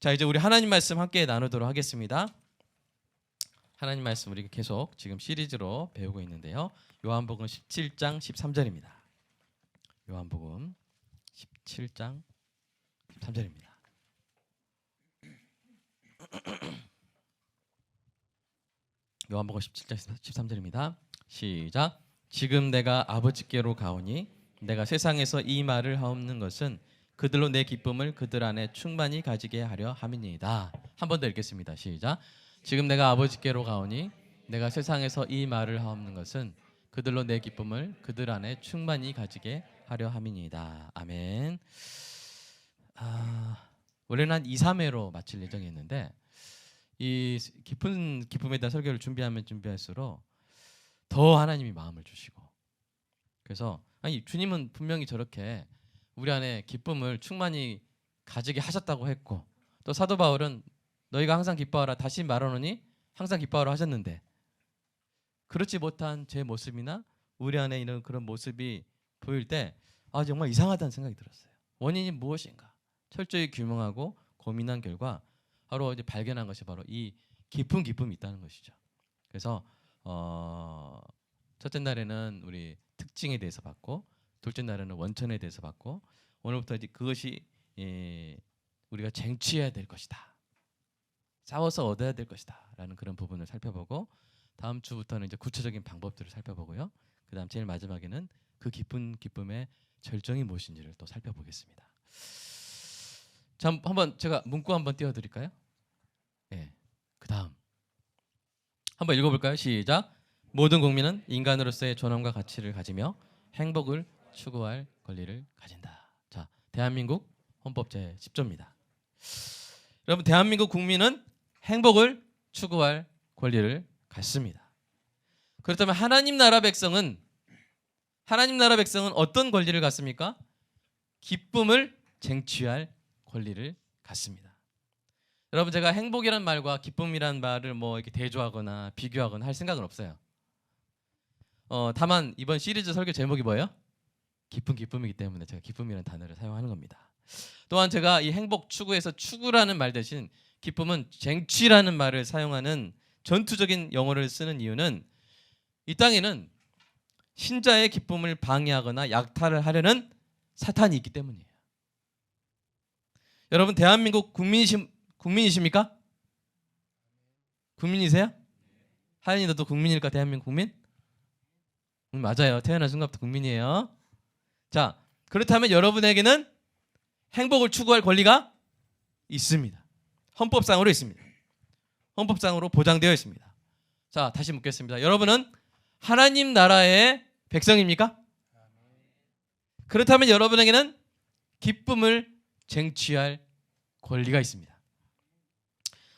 자, 이제 우리 하나님 말씀 함께 나누도록 하겠습니다. 하나님 말씀 우리 계속 지금 시리즈로 배우고 있는데요. 요한복음 17장 13절입니다. 요한복음 17장 13절입니다. 요한복음 17장 13절입니다. 시작. 지금 내가 아버지께로 가오니 내가 세상에서 이 말을 하옵는 것은 그들로 내 기쁨을 그들 안에 충만히 가지게 하려 함이니이다. 한 번 더 읽겠습니다. 시작. 지금 내가 아버지께로 가오니 내가 세상에서 이 말을 하옵는 것은 그들로 내 기쁨을 그들 안에 충만히 가지게 하려 함이니이다. 아멘. 원래는 한 2, 3회로 마칠 예정이었는데 이 깊은 기쁨에 대한 설교를 준비하면 준비할수록 더 하나님이 마음을 주시고, 그래서 아니 주님은 분명히 저렇게 우리 안에 기쁨을 충만히 가지게 하셨다고 했고, 또 사도 바울은 너희가 항상 기뻐하라 다시 말하노니 항상 기뻐하라 하셨는데, 그렇지 못한 제 모습이나 우리 안에 있는 그런 모습이 보일 때 정말 이상하다는 생각이 들었어요. 원인이 무엇인가 철저히 규명하고 고민한 결과 바로 이제 발견한 것이 바로 이 깊은 기쁨이 있다는 것이죠. 그래서 첫째 날에는 우리 특징에 대해서 봤고, 둘째 날에는 원천에 대해서 봤고, 오늘부터 이제 그것이 우리가 쟁취해야 될 것이다, 싸워서 얻어야 될 것이다라는 그런 부분을 살펴보고, 다음 주부터는 이제 구체적인 방법들을 살펴보고요. 그다음 제일 마지막에는 그 깊은 기쁨의 절정이 무엇인지를 또 살펴보겠습니다. 자, 한번 제가 문구 한번 띄워드릴까요? 네. 그다음 한번 읽어볼까요? 시작. 모든 국민은 인간으로서의 존엄과 가치를 가지며 행복을 추구할 권리를 가진다. 자, 대한민국 헌법 제10조입니다. 여러분, 대한민국 국민은 행복을 추구할 권리를 갖습니다. 그렇다면 하나님 나라 백성은 어떤 권리를 갖습니까? 기쁨을 쟁취할 권리를 갖습니다. 여러분, 제가 행복이란 말과 기쁨이란 말을 뭐 이렇게 대조하거나 비교하거나 할 생각은 없어요. 다만 이번 시리즈 설교 제목이 뭐예요? 깊은 기쁨이기 때문에 제가 기쁨이라는 단어를 사용하는 겁니다. 또한 제가 이 행복 추구에서 추구라는 말 대신 기쁨은 쟁취라는 말을 사용하는 전투적인 용어를 쓰는 이유는 이 땅에는 신자의 기쁨을 방해하거나 약탈을 하려는 사탄이 있기 때문이에요. 여러분, 대한민국 국민이십니까? 국민이세요? 하연이 너도 국민일까? 대한민국 국민? 맞아요. 태어난 순간부터 국민이에요. 자, 그렇다면 여러분에게는 행복을 추구할 권리가 있습니다. 헌법상으로 있습니다. 헌법상으로 보장되어 있습니다. 자, 다시 묻겠습니다. 여러분은 하나님 나라의 백성입니까? 그렇다면 여러분에게는 기쁨을 쟁취할 권리가 있습니다.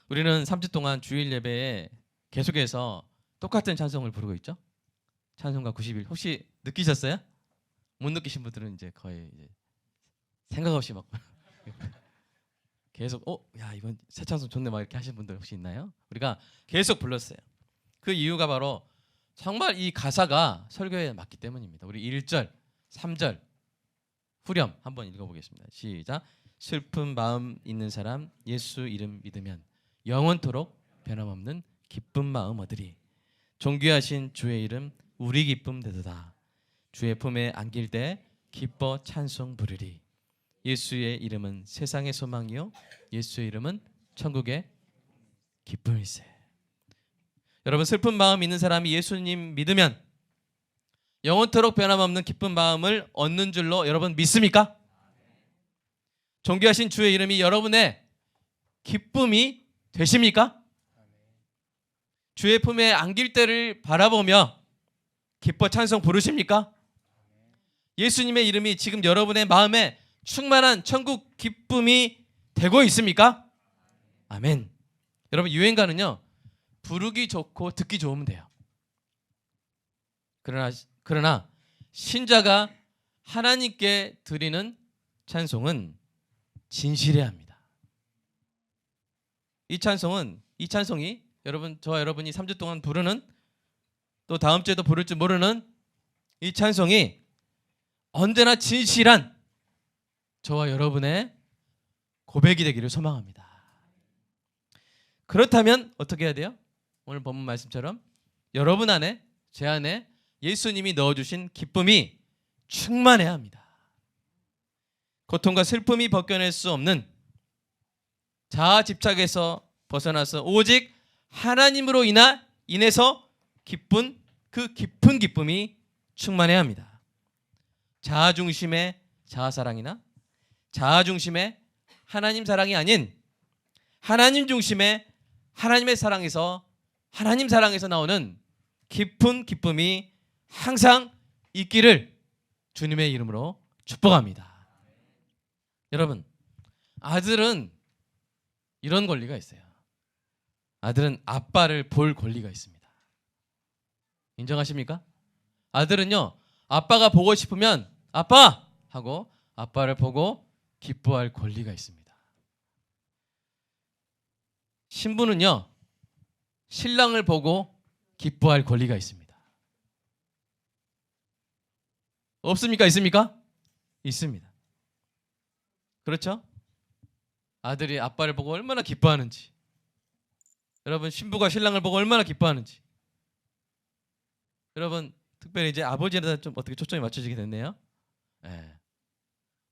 우리는 3주 동안 주일 예배에 계속해서 똑같은 찬송을 부르고 있죠. 찬송가 91. 혹시 느끼셨어요? 못 느끼신 분들은 이제 거의 이제 생각 없이 막 계속 야 이번 새 찬송 좋네 막 이렇게 하시는 분들 혹시 있나요? 우리가 계속 불렀어요. 그 이유가 바로 정말 이 가사가 설교에 맞기 때문입니다. 우리 1절, 3절 후렴 한번 읽어보겠습니다. 시작. 슬픈 마음 있는 사람 예수 이름 믿으면 영원토록 변함없는 기쁜 마음 얻으리. 존귀하신 주의 이름 우리 기쁨 되도다. 주의 품에 안길 때 기뻐 찬송 부르리. 예수의 이름은 세상의 소망이요 예수의 이름은 천국의 기쁨일세. 여러분, 슬픈 마음 있는 사람이 예수님 믿으면 영원토록 변함없는 기쁜 마음을 얻는 줄로 여러분 믿습니까? 존귀하신 주의 이름이 여러분의 기쁨이 되십니까? 주의 품에 안길 때를 바라보며 기뻐 찬송 부르십니까? 예수님의 이름이 지금 여러분의 마음에 충만한 천국 기쁨이 되고 있습니까? 아멘. 여러분, 유행가는요 부르기 좋고 듣기 좋으면 돼요. 그러나 신자가 하나님께 드리는 찬송은 진실해야 합니다. 이 찬송이 여러분, 저와 여러분이 3주 동안 부르는, 또 다음 주에도 부를 줄 모르는 이 찬송이 언제나 진실한 저와 여러분의 고백이 되기를 소망합니다. 그렇다면 어떻게 해야 돼요? 오늘 본문 말씀처럼 여러분 안에, 제 안에 예수님이 넣어주신 기쁨이 충만해야 합니다. 고통과 슬픔이 벗겨낼 수 없는 자아 집착에서 벗어나서 오직 하나님으로 인해서 기쁜 그 깊은 기쁨이 충만해야 합니다. 자아 중심의 자아 사랑이나 자아 중심의 하나님 사랑이 아닌 하나님 중심의 하나님의 사랑에서 하나님 사랑에서 나오는 깊은 기쁨이 항상 있기를 주님의 이름으로 축복합니다. 여러분, 아들은 이런 권리가 있어요. 아들은 아빠를 볼 권리가 있습니다. 인정하십니까? 아들은요, 아빠가 보고 싶으면 아빠! 하고 아빠를 보고 기뻐할 권리가 있습니다. 신부는요, 신랑을 보고 기뻐할 권리가 있습니다. 없습니까? 있습니까? 있습니다. 그렇죠? 아들이 아빠를 보고 얼마나 기뻐하는지, 여러분 신부가 신랑을 보고 얼마나 기뻐하는지, 여러분 특별히 이제 아버지에 대해서 좀 어떻게 초점이 맞춰지게 됐네요. 네.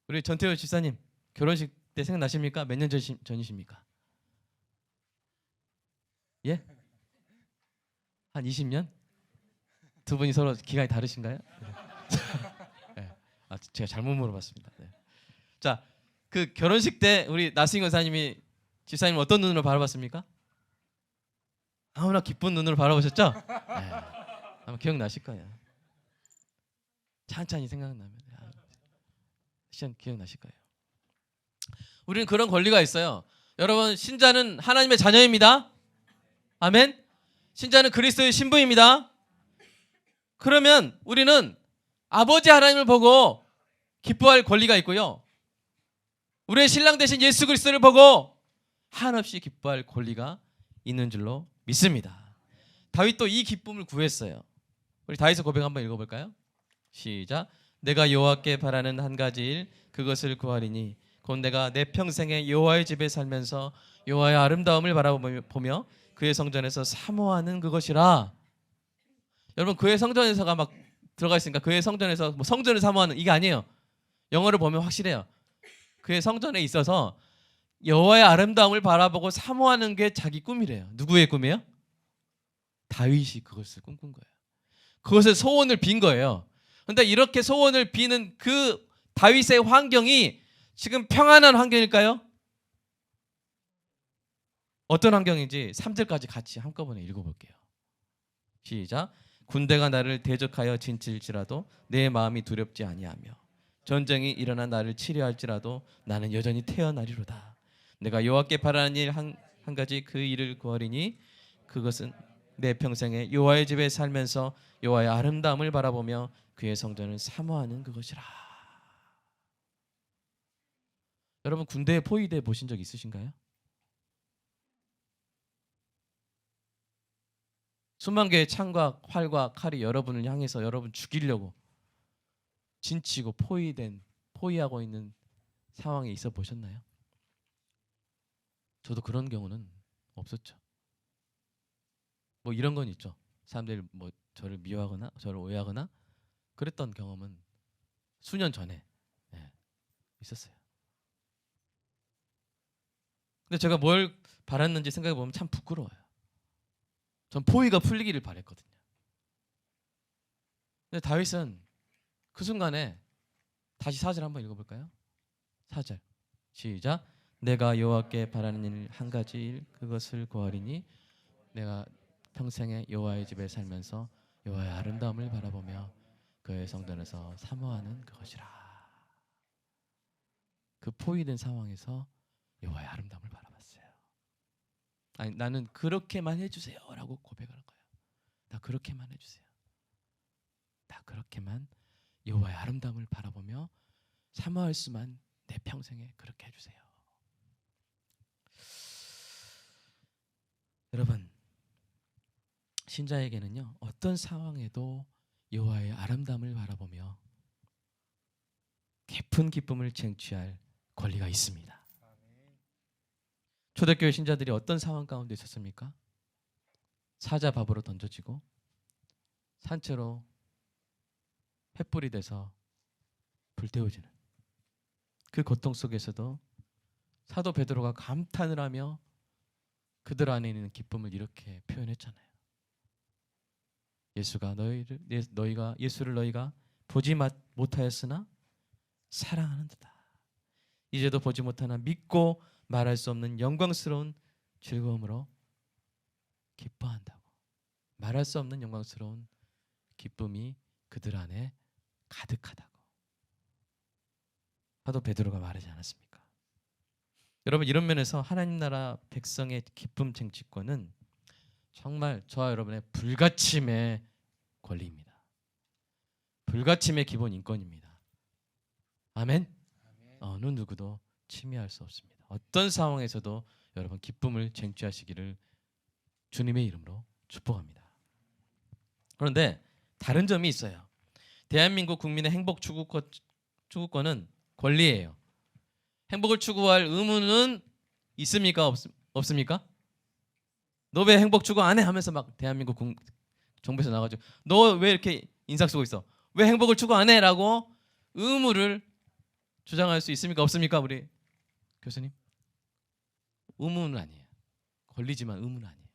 우리 전태호 집사님 결혼식 때 생각나십니까? 몇 년 전이십니까? 예? 한 20년? 두 분이 서로 기간이 다르신가요? 네. 아, 제가 잘못 물어봤습니다. 네. 자, 그 결혼식 때 우리 나승희 권사님이 집사님 어떤 눈으로 바라봤습니까? 아무나 기쁜 눈으로 바라보셨죠? 네. 아마 기억나실 거예요. 찬찬히 생각나면 시간 기억나실 거예요. 우리는 그런 권리가 있어요. 여러분, 신자는 하나님의 자녀입니다. 아멘. 신자는 그리스도의 신부입니다. 그러면 우리는 아버지 하나님을 보고 기뻐할 권리가 있고요, 우리의 신랑 되신 예수 그리스도를 보고 한없이 기뻐할 권리가 있는 줄로 믿습니다. 다윗도 이 기쁨을 구했어요. 우리 다윗의 고백 한번 읽어볼까요? 시작. 내가 여호와께 바라는 한 가지 일 그것을 구하리니 곧 내가 내 평생에 여호와의 집에 살면서 여호와의 아름다움을 바라보며 그의 성전에서 사모하는 그것이라. 여러분, 그의 성전에서가 막 들어가 있으니까 그의 성전에서 뭐 성전을 사모하는 이게 아니에요. 영어를 보면 확실해요. 그의 성전에 있어서 여호와의 아름다움을 바라보고 사모하는 게 자기 꿈이래요. 누구의 꿈이에요? 다윗이 그것을 꿈꾼 거예요. 그것을 소원을 빈 거예요. 그런데 이렇게 소원을 비는 그 다윗의 환경이 지금 평안한 환경일까요? 어떤 환경인지 3절까지 같이 한꺼번에 읽어볼게요. 시작. 군대가 나를 대적하여 진칠지라도 내 마음이 두렵지 아니하며 전쟁이 일어나 나를 치려할지라도 나는 여전히 태어나리로다. 내가 여호와께 바라는 일 한 가지 그 일을 구하리니 그것은 내 평생에 여호와의 집에 살면서 여호와의 아름다움을 바라보며 그의 성전을 사모하는 그것이라. 여러분, 군대에 포위돼 보신 적 있으신가요? 수만 개의 창과 활과 칼이 여러분을 향해서 여러분 죽이려고 진치고 포위하고 있는 상황에 있어 보셨나요? 저도 그런 경우는 없었죠. 뭐 이런 건 있죠. 사람들이 뭐 저를 미워하거나 저를 오해하거나 그랬던 경험은 수년 전에 있었어요. 근데 제가 뭘 바랐는지 생각해 보면 참 부끄러워요. 전 포위가 풀리기를 바랬거든요. 근데 다윗은 그 순간에 다시 4절 한번 읽어볼까요? 4절 시작. 내가 여호와께 바라는 일 한 가지 일 그것을 구하리니 내가 평생에 여호와의 집에 살면서 여호와의 아름다움을 바라보며 그의 성전에서 사모하는 그것이라. 그 포위된 상황에서 여호와의 아름다움을 바라봤어요. 아니, 나는 그렇게만 해주세요 라고 고백하는 거예요. 나 그렇게만 해주세요. 나 그렇게만 여호와의 아름다움을 바라보며 사모할 수만 내 평생에 그렇게 해주세요. 여러분, 신자에게는요 어떤 상황에도 여호와의 아름다움을 바라보며 깊은 기쁨을 쟁취할 권리가 있습니다. 초대교회 신자들이 어떤 상황 가운데 있었습니까? 사자밥으로 던져지고 산채로 횃불이 돼서 불태워지는 그 고통 속에서도 사도 베드로가 감탄을 하며 그들 안에 있는 기쁨을 이렇게 표현했잖아요. 예수를 너희가 보지 못하였으나 사랑하는도다. 이제도 보지 못하나 믿고 말할 수 없는 영광스러운 즐거움으로 기뻐한다고. 말할 수 없는 영광스러운 기쁨이 그들 안에 가득하다고 사도 베드로가 말하지 않았습니까? 여러분, 이런 면에서 하나님 나라 백성의 기쁨 쟁취권은 정말 저와 여러분의 불가침의 권리입니다. 불가침의 기본 인권입니다. 아멘? 어느 누구도 침해할 수 없습니다. 어떤 상황에서도 여러분 기쁨을 쟁취하시기를 주님의 이름으로 축복합니다. 그런데 다른 점이 있어요. 대한민국 국민의 행복 추구권은 권리예요. 행복을 추구할 의무는 있습니까? 없습니까? 너 왜 행복 추구 안 해? 하면서 막 대한민국 정부에서 나가지고 너 왜 이렇게 인상 쓰고 있어? 왜 행복을 추구 안 해? 라고 의무를 주장할 수 있습니까? 없습니까? 우리 교수님? 의무는 아니에요. 권리지만 의무는 아니에요.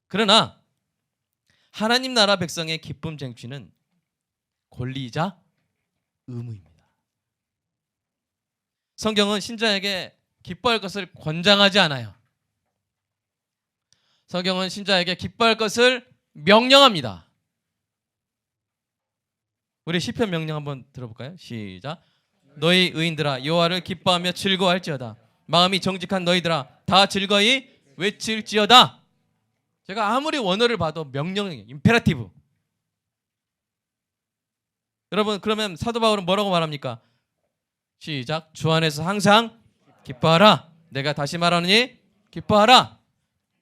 그러나 하나님 나라 백성의 기쁨 쟁취는 권리이자 의무입니다. 성경은 신자에게 기뻐할 것을 권장하지 않아요. 성경은 신자에게 기뻐할 것을 명령합니다. 우리 시편 명령 한번 들어볼까요? 시작. 너희 의인들아 여호와를 기뻐하며 즐거워할지어다. 마음이 정직한 너희들아 다 즐거이 외칠지어다. 제가 아무리 원어를 봐도 명령이에요. 임페라티브. 여러분, 그러면 사도 바울은 뭐라고 말합니까? 시작. 주 안에서 항상 기뻐하라. 내가 다시 말하노니 기뻐하라.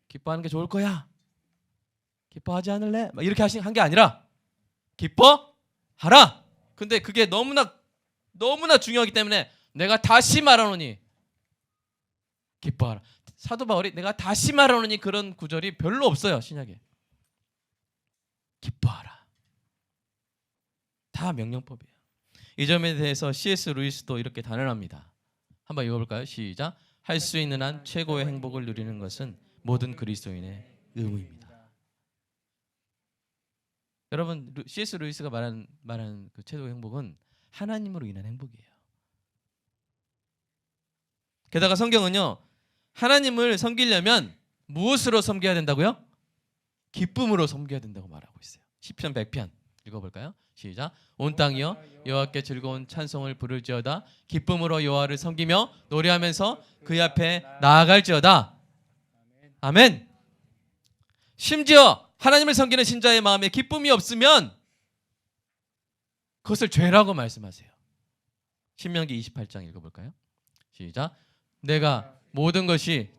기뻐하는 게 좋을 거야. 기뻐하지 않을래? 막 이렇게 한 게 아니라 기뻐하라. 근데 그게 너무나 중요하기 때문에 내가 다시 말하노니 기뻐하라. 사도 바울이 내가 다시 말하노니 그런 구절이 별로 없어요. 신약에. 기뻐하라. 다 명령법이에요. 이 점에 대해서 C.S. 루이스도 이렇게 단언합니다. 한번 읽어볼까요? 시작. 할 수 있는 한 최고의 행복을 누리는 것은 모든 그리스도인의 의무입니다. 여러분, C.S. 루이스가 말하는 그 최고의 행복은 하나님으로 인한 행복이에요. 게다가 성경은요, 하나님을 섬기려면 무엇으로 섬겨야 된다고요? 기쁨으로 섬겨야 된다고 말하고 있어요. 시편 100편 읽어볼까요? 시작. 온 땅이여 여호와께 즐거운 찬송을 부를지어다. 기쁨으로 여호와를 섬기며 노래하면서 그의 앞에 나아갈지어다. 아멘. 심지어 하나님을 섬기는 신자의 마음에 기쁨이 없으면 그것을 죄라고 말씀하세요. 신명기 28장 읽어볼까요? 시작. 내가 모든 것이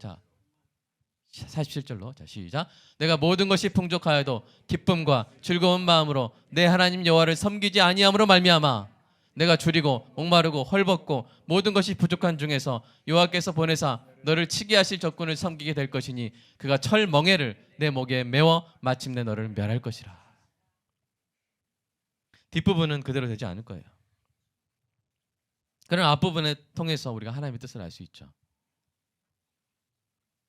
47절로 시작. 내가 모든 것이 풍족하여도 기쁨과 즐거운 마음으로 내 하나님 여호와를 섬기지 아니함으로 말미암아 내가 줄이고 목마르고 헐벗고 모든 것이 부족한 중에서 여호와께서 보내사 너를 치게 하실 적군을 섬기게 될 것이니 그가 철 멍에를 내 목에 메워 마침내 너를 멸할 것이라. 뒷부분은 그대로 되지 않을 거예요. 그런 앞부분을 통해서 우리가 하나님의 뜻을 알 수 있죠.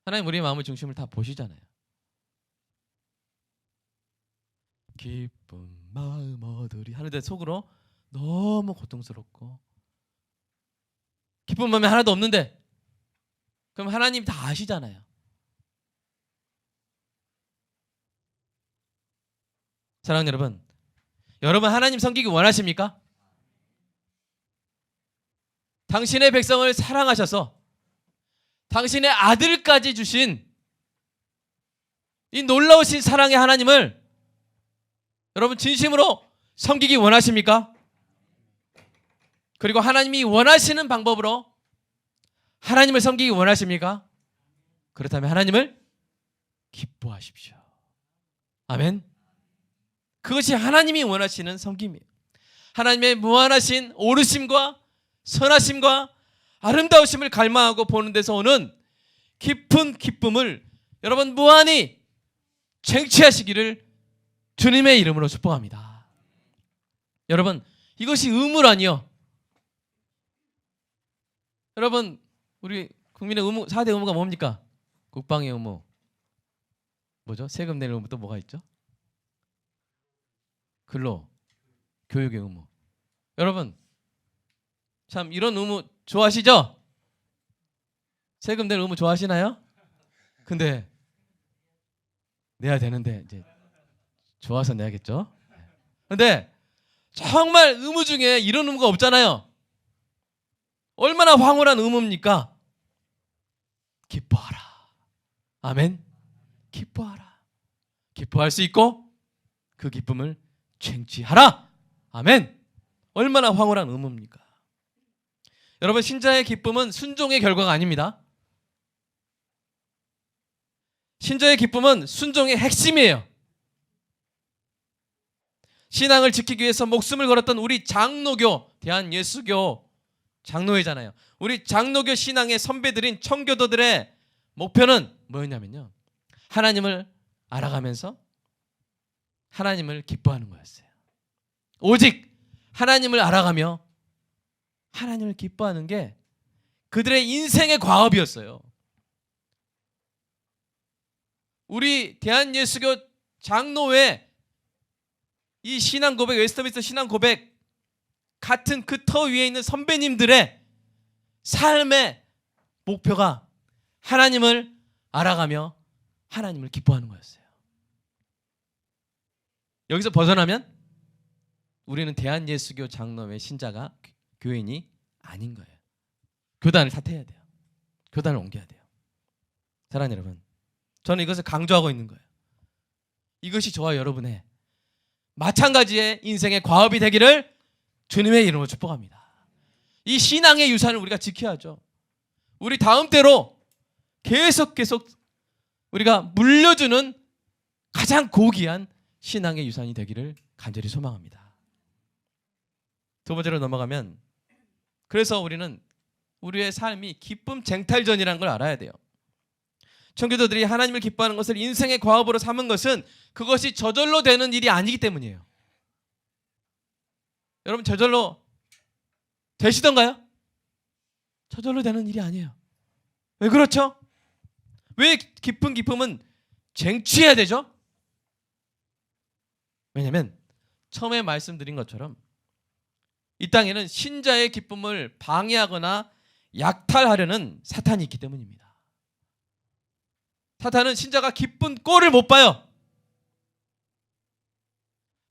하나님 우리의 마음의 중심을 다 보시잖아요. 기쁜 마음 얻으리 하는데 속으로 너무 고통스럽고 기쁜 마음이 하나도 없는데 그럼 하나님 다 아시잖아요. 사랑하는 여러분 하나님 섬기기 원하십니까? 당신의 백성을 사랑하셔서 당신의 아들까지 주신 이 놀라우신 사랑의 하나님을 여러분 진심으로 섬기기 원하십니까? 그리고 하나님이 원하시는 방법으로 하나님을 섬기기 원하십니까? 그렇다면 하나님을 기뻐하십시오. 아멘. 그것이 하나님이 원하시는 섬김이에요. 하나님의 무한하신 오르심과 선하심과 아름다우심을 갈망하고 보는 데서 오는 깊은 기쁨을 여러분 무한히 쟁취하시기를 주님의 이름으로 축복합니다. 여러분, 이것이 의무라니요. 여러분, 우리 국민의 의무, 4대 의무가 뭡니까? 국방의 의무, 뭐죠? 세금 낼 의무, 또 뭐가 있죠? 근로, 교육의 의무. 여러분, 참 이런 의무 좋아하시죠? 세금 낼 의무 좋아하시나요? 근데 내야 되는데 이제 좋아서 내야겠죠? 근데 정말 의무 중에 이런 의무가 없잖아요. 얼마나 황홀한 의무입니까? 기뻐하라. 아멘. 기뻐하라. 기뻐할 수 있고 그 기쁨을 쟁취하라. 아멘. 얼마나 황홀한 의무입니까? 여러분, 신자의 기쁨은 순종의 결과가 아닙니다. 신자의 기쁨은 순종의 핵심이에요. 신앙을 지키기 위해서 목숨을 걸었던 우리 장로교, 대한예수교 장로회잖아요. 우리 장로교 신앙의 선배들인 청교도들의 목표는 뭐였냐면요, 하나님을 알아가면서 하나님을 기뻐하는 거였어요. 오직 하나님을 알아가며 하나님을 기뻐하는 게 그들의 인생의 과업이었어요. 우리 대한예수교 장로회 이 신앙 고백, 웨스터민스터 신앙 고백 같은 그 터 위에 있는 선배님들의 삶의 목표가 하나님을 알아가며 하나님을 기뻐하는 거였어요. 여기서 벗어나면 우리는 대한예수교 장로회 신자가 교인이 아닌 거예요. 교단을 사퇴해야 돼요. 교단을 옮겨야 돼요. 사랑하는 여러분, 저는 이것을 강조하고 있는 거예요. 이것이 저와 여러분의 마찬가지의 인생의 과업이 되기를 주님의 이름으로 축복합니다. 이 신앙의 유산을 우리가 지켜야죠. 우리 다음 때로 계속 우리가 물려주는 가장 고귀한 신앙의 유산이 되기를 간절히 소망합니다. 두 번째로 넘어가면, 그래서 우리는 우리의 삶이 기쁨 쟁탈전이라는 걸 알아야 돼요. 청교도들이 하나님을 기뻐하는 것을 인생의 과업으로 삼은 것은 그것이 저절로 되는 일이 아니기 때문이에요. 여러분, 저절로 되시던가요? 저절로 되는 일이 아니에요. 왜 그렇죠? 왜 깊은 기쁨은 쟁취해야 되죠? 왜냐하면 처음에 말씀드린 것처럼 이 땅에는 신자의 기쁨을 방해하거나 약탈하려는 사탄이 있기 때문입니다. 사탄은 신자가 기쁜 꼴을 못 봐요.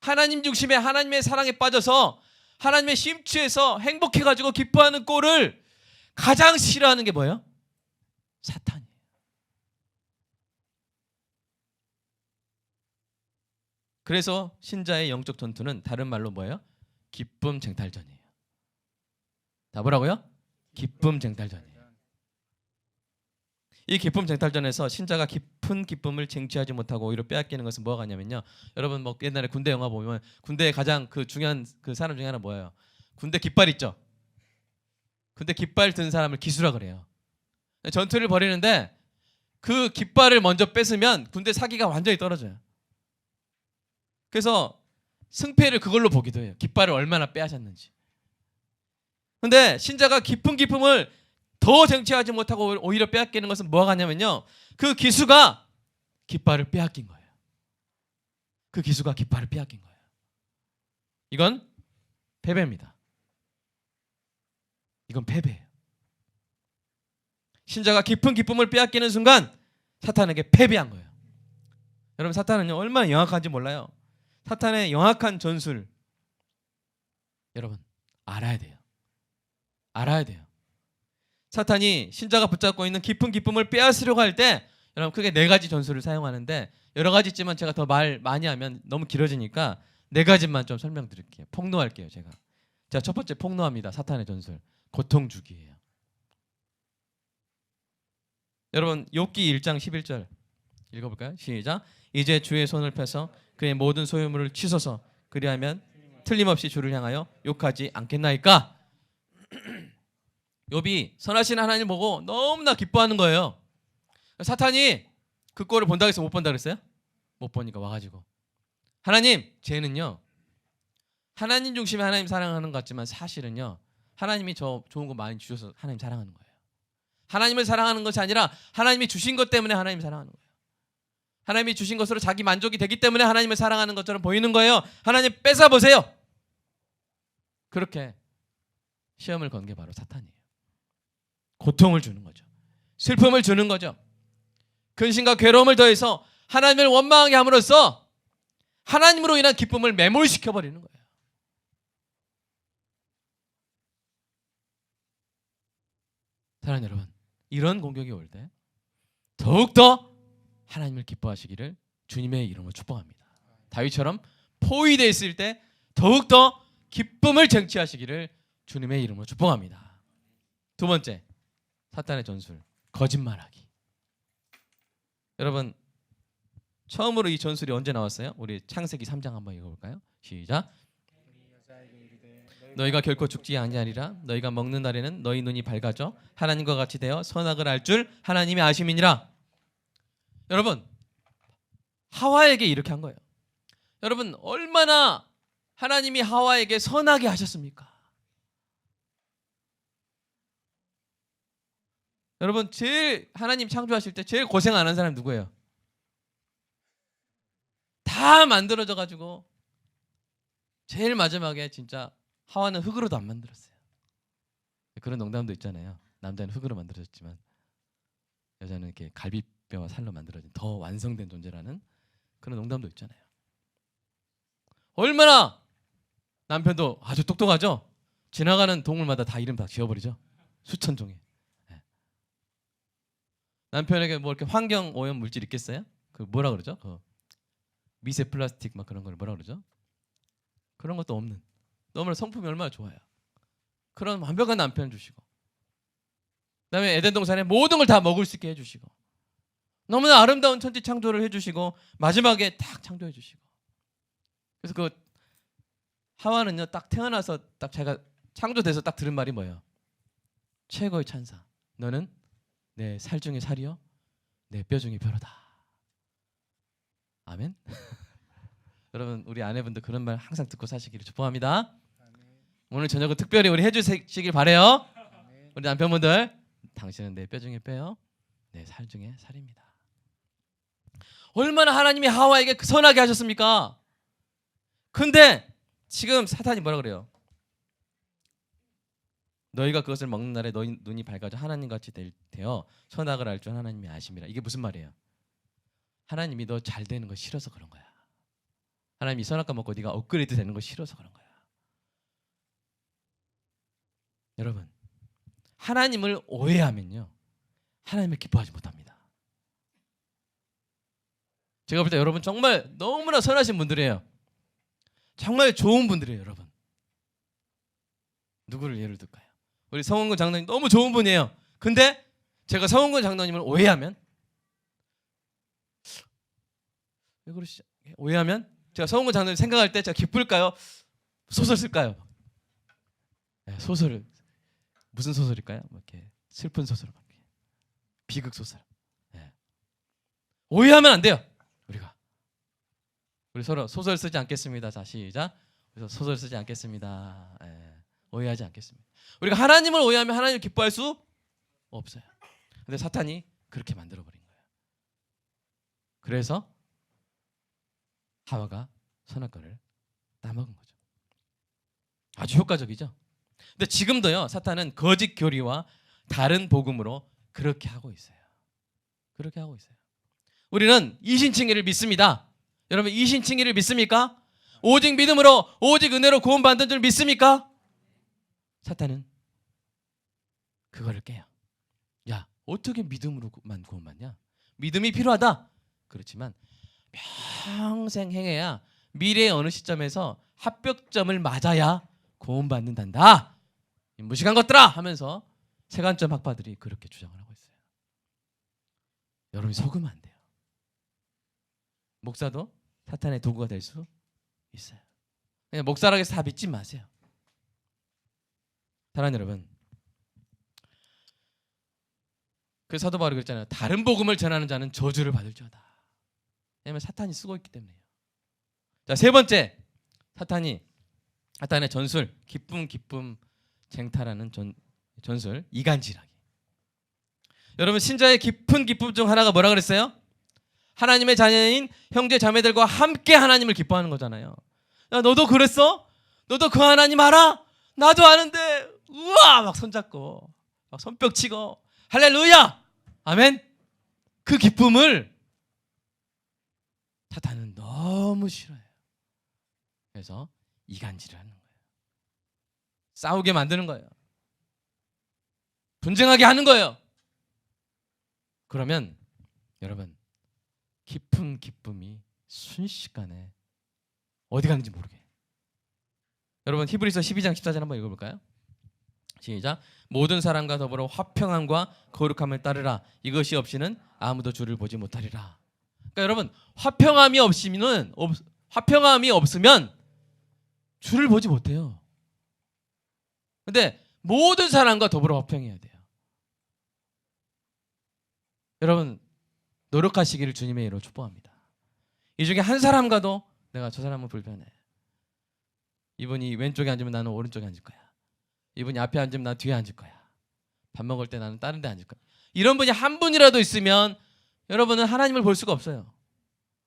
하나님 중심의 하나님의 사랑에 빠져서 하나님의 심취해서 행복해가지고 기뻐하는 꼴을 가장 싫어하는 게 뭐예요? 사탄이에요. 그래서 신자의 영적 전투는 다른 말로 뭐예요? 기쁨 쟁탈전이에요. 다 뭐라고요? 기쁨 쟁탈전이에요. 이 기쁨 쟁탈전에서 신자가 깊은 기쁨을 쟁취하지 못하고 오히려 빼앗기는 것은 뭐가 같냐면요, 여러분 뭐 옛날에 군대 영화 보면 군대의 가장 그 중요한 그 사람 중에 하나 뭐예요? 군대 깃발 있죠? 군대 깃발 든 사람을 기수라 그래요. 전투를 벌이는데 그 깃발을 먼저 뺏으면 군대 사기가 완전히 떨어져요. 그래서 승패를 그걸로 보기도 해요. 깃발을 얼마나 빼앗았는지. 근데 신자가 깊은 기쁨을 더 쟁취하지 못하고 오히려 빼앗기는 것은 뭐가 같냐면요, 그 기수가 깃발을 빼앗긴 거예요. 그 기수가 깃발을 빼앗긴 거예요. 이건 패배입니다. 이건 패배예요. 신자가 깊은 기쁨을 빼앗기는 순간 사탄에게 패배한 거예요. 여러분, 사탄은요 얼마나 영악한지 몰라요. 사탄의 영악한 전술 여러분 알아야 돼요. 알아야 돼요. 사탄이 신자가 붙잡고 있는 깊은 기쁨을 빼앗으려고 할 때 여러분 크게 네 가지 전술을 사용하는데, 여러 가지 있지만 제가 더 말 많이 하면 너무 길어지니까 네 가지만 좀 설명드릴게요. 폭로할게요. 제가. 자, 첫 번째 폭로합니다. 사탄의 전술, 고통 주기예요. 여러분 욥기 1장 11절 읽어볼까요? 시작. 이제 주의 손을 펴서 그의 모든 소유물을 치소서, 그리하면 틀림없이 주를 향하여 욕하지 않겠나이까. 욥이 선하신 하나님 보고 너무나 기뻐하는 거예요. 사탄이 그 꼴을 본다고 해서 못 본다 그랬어요? 못 보니까 와가지고 하나님, 쟤는요 하나님 중심에 하나님 사랑하는 것 같지만 사실은요 하나님이 저 좋은 거 많이 주셔서 하나님 사랑하는 거예요. 하나님을 사랑하는 것이 아니라 하나님이 주신 것 때문에 하나님 사랑하는 거예요. 하나님이 주신 것으로 자기 만족이 되기 때문에 하나님을 사랑하는 것처럼 보이는 거예요. 하나님 뺏어보세요. 그렇게 시험을 건 게 바로 사탄이에요. 고통을 주는 거죠. 슬픔을 주는 거죠. 근심과 괴로움을 더해서 하나님을 원망하게 함으로써 하나님으로 인한 기쁨을 매몰시켜버리는 거예요. 사랑하는 여러분, 이런 공격이 올 때 더욱더 하나님을 기뻐하시기를 주님의 이름으로 축복합니다. 다윗처럼 포위되어 있을 때 더욱더 기쁨을 쟁취하시기를 주님의 이름으로 축복합니다. 두 번째, 사탄의 전술, 거짓말하기. 여러분, 처음으로 이 전술이 언제 나왔어요? 우리 창세기 3장 한번 읽어볼까요? 시작. 너희가 결코 죽지 아니하리라. 너희가 먹는 날에는 너희 눈이 밝아져 하나님과 같이 되어 선악을 알 줄 하나님이 아심이니라. 여러분, 하와에게 이렇게 한 거예요. 여러분, 얼마나 하나님이 하와에게 선하게 하셨습니까? 여러분, 제일 하나님 창조하실 때 제일 고생 안 한 사람이 누구예요? 다 만들어져 가지고 제일 마지막에 진짜 하와는 흙으로도 안 만들었어요. 그런 농담도 있잖아요. 남자는 흙으로 만들어졌지만 여자는 이렇게 갈비뼈와 살로 만들어진 더 완성된 존재라는 그런 농담도 있잖아요. 얼마나 남편도 아주 똑똑하죠. 지나가는 동물마다 다 이름 다 지어버리죠. 수천 종의. 남편에게 뭐 이렇게 환경 오염 물질 있겠어요? 그 뭐라 그러죠? 그 미세 플라스틱 막 그런 걸 뭐라 그러죠? 그런 것도 없는. 너무나 성품이 얼마나 좋아요. 그런 완벽한 남편 주시고, 그다음에 에덴 동산에 모든 걸 다 먹을 수 있게 해주시고, 너무나 아름다운 천지 창조를 해주시고, 마지막에 딱 창조해 주시고. 그래서 그 하와는요 딱 태어나서 딱 제가 창조돼서 딱 들은 말이 뭐예요? 최고의 찬사. 너는 내 살 중에 살이요, 내 뼈 중에 뼈로다. 아멘. 여러분, 우리 아내분도 그런 말 항상 듣고 사시기를 축복합니다. 오늘 저녁은 특별히 우리 해주시길 바래요. 우리 남편분들, 당신은 내 뼈 중에 뼈요, 내 살 중에 살입니다. 얼마나 하나님이 하와에게 선하게 하셨습니까? 근데 지금 사탄이 뭐라 그래요? 너희가 그것을 먹는 날에 너희 눈이 밝아져 하나님같이 되어 선악을 알 줄 하나님이 아심이라. 이게 무슨 말이에요? 하나님이 너 잘 되는 거 싫어서 그런 거야. 하나님이 선악과 먹고 네가 업그레이드 되는 거 싫어서 그런 거야. 여러분, 하나님을 오해하면요 하나님을 기뻐하지 못합니다. 제가 볼 때 여러분 정말 너무나 선하신 분들이에요. 정말 좋은 분들이에요. 여러분, 누구를 예를 들까요? 우리 성원근 장로님 너무 좋은 분이에요. 근데 제가 성원근 장로님을 오해하면, 왜 그러시죠? 오해하면 제가 성원근 장로님 생각할 때 제가 기쁠까요? 소설 쓸까요? 네, 소설을 무슨 소설일까요? 뭐 이렇게 슬픈 소설, 비극 소설. 네. 오해하면 안 돼요. 우리 서로 소설 쓰지 않겠습니다. 자, 시작. 그래서 소설 쓰지 않겠습니다. 네. 오해하지 않겠습니다. 우리가 하나님을 오해하면 하나님을 기뻐할 수 없어요. 근데 사탄이 그렇게 만들어버린 거예요. 그래서 하와가 선악과를 따먹은 거죠. 아주 효과적이죠. 근데 지금도요 사탄은 거짓 교리와 다른 복음으로 그렇게 하고 있어요. 그렇게 하고 있어요. 우리는 이신칭의를 믿습니다. 여러분, 이신칭의를 믿습니까? 오직 믿음으로, 오직 은혜로 구원받는 줄 믿습니까? 사탄은 그거를 깨요. 야, 어떻게 믿음으로만 구원받냐? 믿음이 필요하다. 그렇지만 평생 행해야 미래의 어느 시점에서 합격점을 맞아야 구원받는단다. 무식한 것들아 하면서 세간점 학파들이 그렇게 주장을 하고 있어요. 여러분이 속으면 안 돼요. 목사도 사탄의 도구가 될 수 있어요. 그냥 목사라고 해서 다 믿지 마세요. 사랑하는 여러분, 그 사도 바울이 그랬잖아요. 다른 복음을 전하는 자는 저주를 받을지어다. 왜냐하면 사탄이 쓰고 있기 때문에요. 자, 세 번째, 사탄의 전술, 기쁨 쟁탈하는 전술, 이간질하기. 여러분, 신자의 깊은 기쁨 중 하나가 뭐라 그랬어요? 하나님의 자녀인 형제 자매들과 함께 하나님을 기뻐하는 거잖아요. 야, 너도 그랬어? 너도 그 하나님 알아? 나도 아는데 우와 막 손잡고 막 손뼉 치고 할렐루야 아멘. 그 기쁨을 사탄은 너무 싫어해요. 그래서 이간질을 하는 거예요. 싸우게 만드는 거예요. 분쟁하게 하는 거예요. 그러면 여러분, 깊은 기쁨이 순식간에 어디 가는지 모르게. 여러분, 히브리서 12장 14절 한번 읽어볼까요? 시작. 모든 사람과 더불어 화평함과 거룩함을 따르라. 이것이 없이는 아무도 주를 보지 못하리라. 그러니까 여러분, 화평함이 없으면 주를 보지 못해요. 근데 모든 사람과 더불어 화평해야 돼요. 여러분, 노력하시기를 주님의 이름으로 축복합니다. 이 중에 한 사람과도 내가 저 사람은 불편해. 이분이 왼쪽에 앉으면 나는 오른쪽에 앉을 거야. 이분이 앞에 앉으면 나 뒤에 앉을 거야. 밥 먹을 때 나는 다른 데 앉을 거야. 이런 분이 한 분이라도 있으면 여러분은 하나님을 볼 수가 없어요.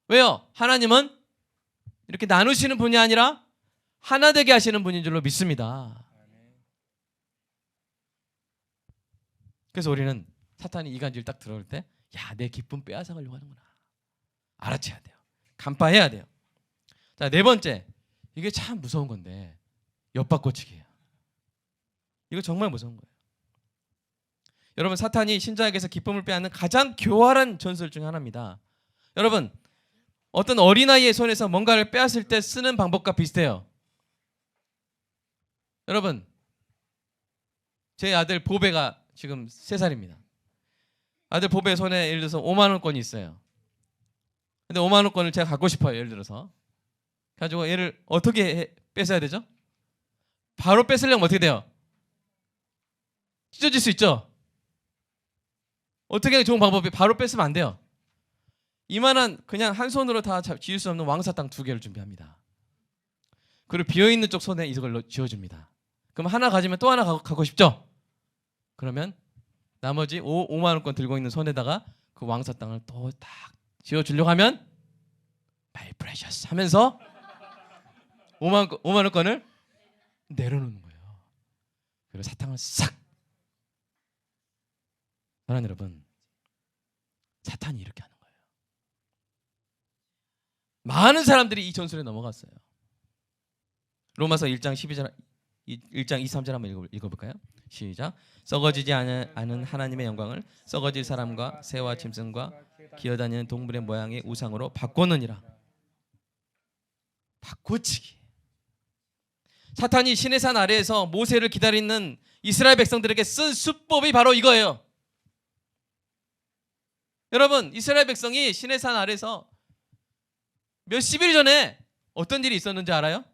왜요? 하나님은 이렇게 나누시는 분이 아니라 하나 되게 하시는 분인 줄로 믿습니다. 그래서 우리는 사탄이 이간질 딱 들어올 때 야, 내 기쁨 빼앗아가려고 하는구나. 알아채야 돼요. 간파해야 돼요. 자, 네 번째, 이게 참 무서운 건데 엿바꿔치기예요. 이거 정말 무서운 거예요. 여러분, 사탄이 신자에게서 기쁨을 빼앗는 가장 교활한 전술 중 하나입니다. 여러분, 어떤 어린아이의 손에서 뭔가를 빼앗을 때 쓰는 방법과 비슷해요. 여러분, 제 아들 보배가 지금 3살입니다. 아들 보배 손에 예를 들어서 5만 원권이 있어요. 근데 5만 원권을 제가 갖고 싶어요. 예를 들어서 가지고 얘를 어떻게 뺏어야 되죠? 바로 뺏으려면 어떻게 돼요? 찢어질 수 있죠. 어떻게 좋은 방법이 바로 뺏으면 안 돼요. 이만한 그냥 한 손으로 다 쥐을 수 없는 왕사탕 2개를 준비합니다. 그리고 비어있는 쪽 손에 이걸 쥐어줍니다. 그럼 하나 가지면 또 하나 갖고 싶죠? 그러면 나머지 5만 원권 들고 있는 손에다가 그 왕사탕을 또 딱 쥐어주려고 하면 My precious 하면서 5만 원권을 내려놓는 거예요. 그리고 사탕을 싹. 사랑하는 여러분, 사탄이 이렇게 하는 거예요. 많은 사람들이 이 전술에 넘어갔어요. 로마서 1장 12절 1장 2, 3절 한번 읽어볼까요? 시작. 썩어지지 않은 하나님의 영광을 썩어질 사람과 새와 짐승과 기어다니는 동물의 모양의 우상으로 바꾸느니라. 바꿔치기. 사탄이 시내산 아래에서 모세를 기다리는 이스라엘 백성들에게 쓴 수법이 바로 이거예요. 여러분, 이스라엘 백성이 시내산 아래에서 몇십 일 전에 어떤 일이 있었는지 알아요?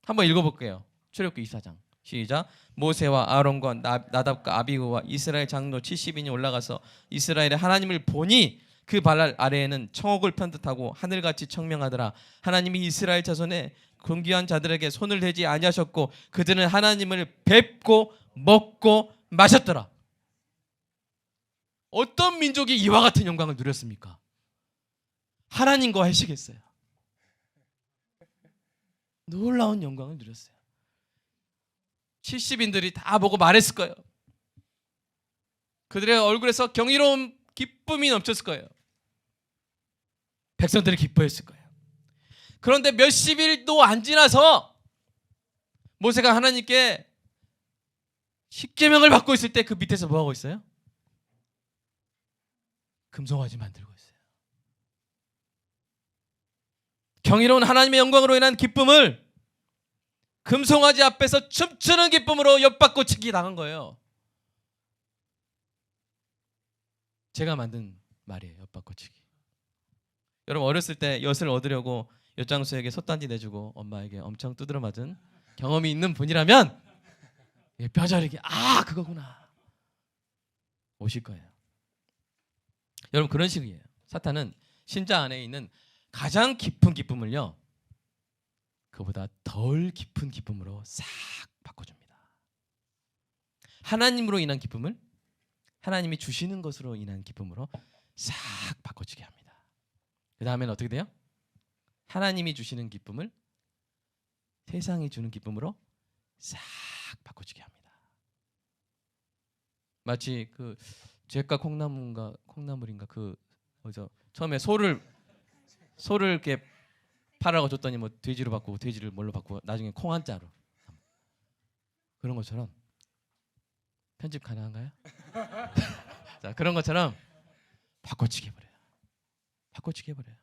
한번 읽어볼게요. 출애굽기 24장 시작. 모세와 아론과 나답과 아비후와 이스라엘 장로 70인이 올라가서 이스라엘의 하나님을 보니 그 발 아래에는 청옥을 편듯하고 하늘같이 청명하더라. 하나님이 이스라엘 자손의 존귀한 자들에게 손을 대지 아니하셨고 그들은 하나님을 뵙고 먹고 마셨더라. 어떤 민족이 이와 같은 영광을 누렸습니까? 하나님과 회식했어요. 놀라운 영광을 누렸어요. 70인들이 다 보고 말했을 거예요. 그들의 얼굴에서 경이로운 기쁨이 넘쳤을 거예요. 백성들이 기뻐했을 거예요. 그런데 몇십 일도 안 지나서 모세가 하나님께 십계명을 받고 있을 때 그 밑에서 뭐 하고 있어요? 금송아지 만들고 있어요. 경이로운 하나님의 영광으로 인한 기쁨을 금송아지 앞에서 춤추는 기쁨으로 엿바꿔치기 당한 거예요. 제가 만든 말이에요. 엿바꿔치기. 여러분, 어렸을 때 엿을 얻으려고 엿장수에게 솥단지 내주고 엄마에게 엄청 두드려 맞은 경험이 있는 분이라면 뼈저리게 그거구나 오실 거예요. 여러분 그런 식이에요. 사탄은 신자 안에 있는 가장 깊은 기쁨을요, 그보다 덜 깊은 기쁨으로 싹 바꿔줍니다. 하나님으로 인한 기쁨을 하나님이 주시는 것으로 인한 기쁨으로 싹 바꿔주게 합니다. 그 다음에는 어떻게 돼요? 하나님이 주시는 기쁨을 세상이 주는 기쁨으로 싹 바꿔주게 합니다. 마치 그 잭과 콩나물인가 그 뭐죠? 처음에 소를 이렇게 팔아가 줬더니 뭐 돼지로 바꾸고 돼지를 뭘로 바꾸고 나중에 콩 한자로, 그런 것처럼 편집 가능한가요? 자, 그런 것처럼 바꿔치기 해버려요. 바꿔치기 해버려요.